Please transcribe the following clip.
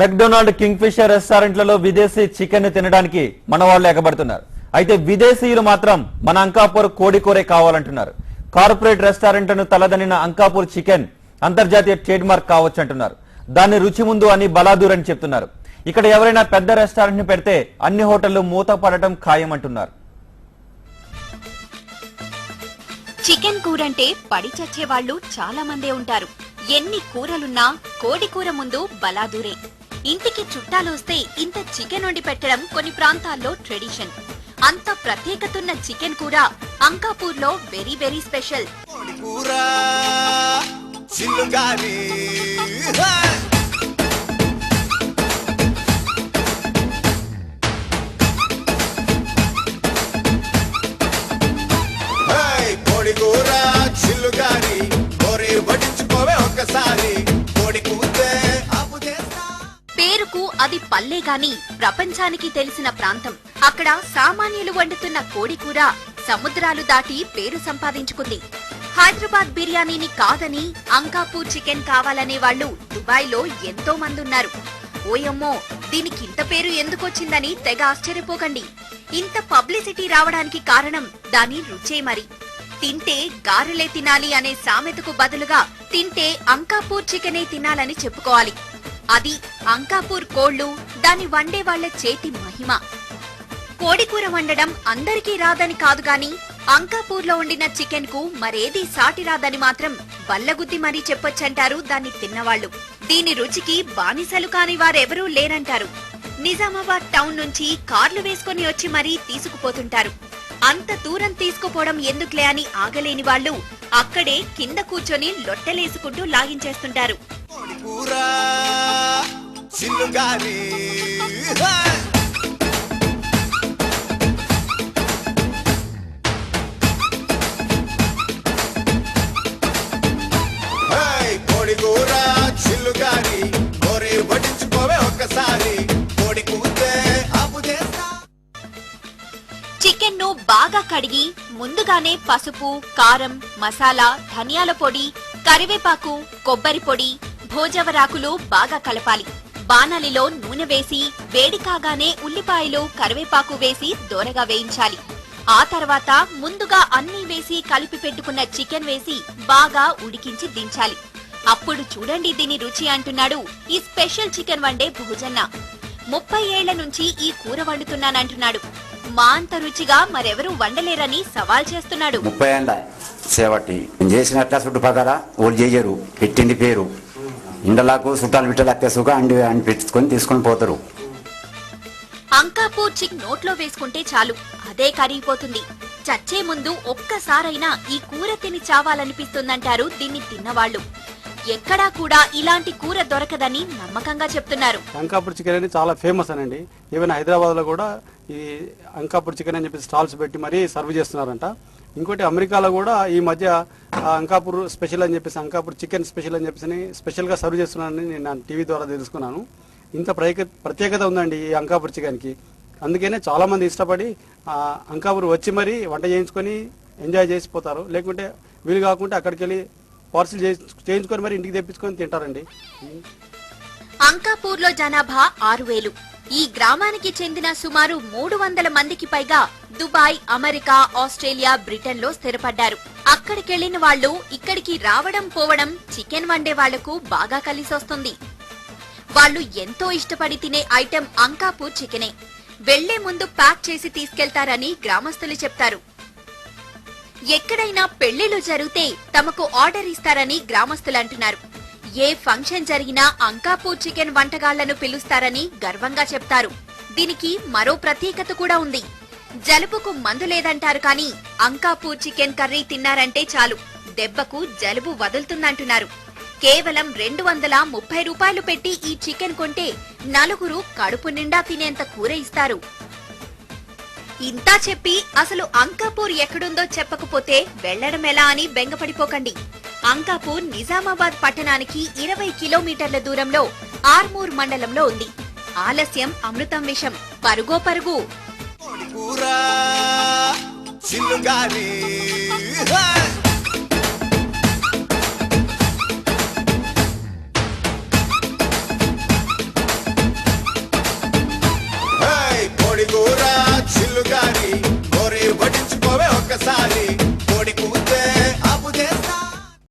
McDonald king fissure రెస్టారెంట్లలో విదేశీ chicken తినడానికి మన వాళ్ళు ఎగబడుతున్నారు. అయితే విదేశీయులు మాత్రం మన అంకాపూర్ కోడి కూరే కావాలంటున్నారు. కార్పొరేట్ రెస్టారెంట్లను తలదనిన అంకాపూర్ చికెన్ అంతర్జాతీయ ట్రేడ్ మార్క్ కావచ్చు అంటున్నారు. దాన్ని రుచి ముందు అని బలాదూర్ అని చెప్తున్నారు. ఇక్కడ ఎవరైనా పెద్ద రెస్టారెంట్ ని పెడితే అన్ని హోటళ్లు మూత పడటం ఖాయమంటున్నారు. చికెన్ కూరంటే పడి చచ్చే వాళ్ళు చాలా మందే ఉంటారు. ఎన్ని కూరలున్నా కోడి కూర ముందు బలాదూరే. ఇంటికి చుట్టాలు వస్తే ఇంత చికెన్ వండి పెట్టడం కొన్ని ప్రాంతాల్లో ట్రెడిషన్. అంత ప్రత్యేకతున్న చికెన్ కూర అంకాపూర్ లో వెరీ వెరీ స్పెషల్. పేరుకు అది పల్లె గాని ప్రపంచానికి తెలిసిన ప్రాంతం. అక్కడ సామాన్యులు వండుతున్న కోడి కూర సముద్రాలు దాటి పేరు సంపాదించుకుంది. హైదరాబాద్ బిర్యానీని కాదని అంకాపూర్ చికెన్ కావాలనే వాళ్ళు దుబాయ్ లో ఎంతో మంది ఉన్నారు. ఓయమ్మో, దీనికింత పేరు ఎందుకొచ్చిందని తెగ ఆశ్చర్యపోకండి. ఇంత పబ్లిసిటీ రావడానికి కారణం దాని రుచే. మరి తింటే గారెలే తినాలి అనే సామెతకు బదులుగా తింటే అంకాపూర్ చికెనే తినాలని చెప్పుకోవాలి. అది అంకాపూర్ కోళ్లు, దాని వండే వాళ్ల చేతి మహిమ. కోడికూర వండడం అందరికీ రాదని కాదు గాని అంకాపూర్ లో వండిన చికెన్ కు మరేది సాటి రాదని మాత్రం బల్లగుద్ది మరీ చెప్పొచ్చంటారు దాన్ని తిన్నవాళ్లు. దీని రుచికి బానిసలు కాని వారెవరూ లేరంటారు. నిజామాబాద్ టౌన్ నుంచి కార్లు వేసుకుని వచ్చి మరీ తీసుకుపోతుంటారు. అంత దూరం తీసుకుపోవడం ఎందుకులే అని ఆగలేని వాళ్లు అక్కడే కింద కూర్చొని లొట్టలేసుకుంటూ లాగించేస్తుంటారు. చికెన్ ను బాగా కడిగి ముందుగానే పసుపు, కారం, మసాలా, ధనియాల పొడి, కరివేపాకు, కొబ్బరి పొడి, భోజవరాకులు బాగా కలపాలి. బాణలిలో నూనె వేసి వేడి కాగానే ఉల్లిపాయలు, కరివేపాకు వేసి దోరగా వేయించాలి. ఆ తర్వాత ముందుగా అన్నీ వేసి కలిపి పెట్టుకున్న చికెన్ వేసి బాగా ఉడికించి దించాలి. అప్పుడు చూడండి దీని రుచి అంటున్నాడు ఈ స్పెషల్ చికెన్ వండే భోజన్న. 30 ఏళ్ల నుంచి ఈ కూర వండుతున్నానంటున్నాడు. మా అంత రుచిగా మరెవరూ వండలేరని సవాల్ చేస్తున్నాడు. 30 ఏళ్ళ సేవట్టి చేసినట్ల చుట్టుపక్కల వాళ్ళు చేయరు. పెట్టింది పేరు ఇండలాకు చుట్టాలు బిట్టలు అత్తేసుగా అని పెట్టుకొని తీసుకొని పోతారు. అంకాపూర్ చికెన్ నోట్లో వేసుకుంటే చాలు, అదే కరిగిపోతుంది. చచ్చే ముందు ఒక్కసారైనా ఈ కూర తిని చావాలనిపిస్తుందంటారు దీన్ని తిన్నవాళ్లు. ఎక్కడా కూడా ఇలాంటి కూర దొరకదని నమ్మకంగా చెప్తున్నారు. అంకాపూర్ చికెన్ అనేది చాలా ఫేమస్ అనండి. ఈవెన్ హైదరాబాద్ లో కూడా ఈ అంకాపూర్ చికెన్ అని చెప్పి స్టాల్స్ పెట్టి మరీ సర్వ్ చేస్తున్నారంట. ఇంకోటి అమెరికాలో కూడా ఈ మధ్య అంకాపూర్ స్పెషల్ అని చెప్పేసి, అంకాపూర్ చికెన్ స్పెషల్ అని చెప్పేసి స్పెషల్ గా సర్వ్ చేస్తున్నారని నేను టీవీ ద్వారా తెలుసుకున్నాను. ఇంత ప్రత్యేకత ఉందండి ఈ అంకాపూర్ చికెన్ కి. అందుకనే చాలా మంది ఇష్టపడి అంకాపూర్ వచ్చి మరీ వంట చేయించుకొని ఎంజాయ్ చేసిపోతారు. లేకుంటే వీలు కాకుంటే అక్కడికి వెళ్ళి పార్సిల్ చేయించుకొని మరి ఇంటికి తెప్పించుకొని తింటారండి. అంకాపూర్ లో జనాభా 6000. ఈ గ్రామానికి చెందిన సుమారు 300 మందికి పైగా దుబాయ్, అమెరికా, ఆస్ట్రేలియా, బ్రిటన్ లో స్థిరపడ్డారు. అక్కడికెళ్లిన వాళ్లు ఇక్కడికి రావడం పోవడం చికెన్ వండే వాళ్లకు బాగా కలిసొస్తుంది. వాళ్లు ఎంతో ఇష్టపడి తినే ఐటెం అంకాపూర్ చికెనే. వెళ్లే ముందు ప్యాక్ చేసి తీసుకెళ్తారని గ్రామస్తులు చెప్తారు. ఎక్కడైనా పెళ్లిళ్లు జరిగితే తమకు ఆర్డర్ ఇస్తారని గ్రామస్తులు అంటున్నారు. ఏ ఫంక్షన్ జరిగినా అంకాపూర్ చికెన్ వంటగాళ్లను పిలుస్తారని గర్వంగా చెప్తారు. దీనికి మరో ప్రత్యేకత కూడా ఉంది. జలుబుకు మందు లేదంటారు కానీ అంకాపూర్ చికెన్ కర్రీ తిన్నారంటే చాలు దెబ్బకు జలుబు వదులుతుందంటున్నారు. కేవలం 230 రూపాయలు పెట్టి ఈ చికెన్ కొంటే 4 కడుపు నిండా తినేంత కూర ఇస్తారు. ఇంతా చెప్పి అసలు అంకాపూర్ ఎక్కడుందో చెప్పకపోతే వెళ్లడం ఎలా అని బెంగపడిపోకండి. అంకాపూర్ నిజామాబాద్ పట్టణానికి 20 కిలోమీటర్ల దూరంలో ఆర్మూర్ మండలంలో ఉంది. ఆలస్యం అమృతం విషం. పరుగో పరుగు. చిల్లుగాలి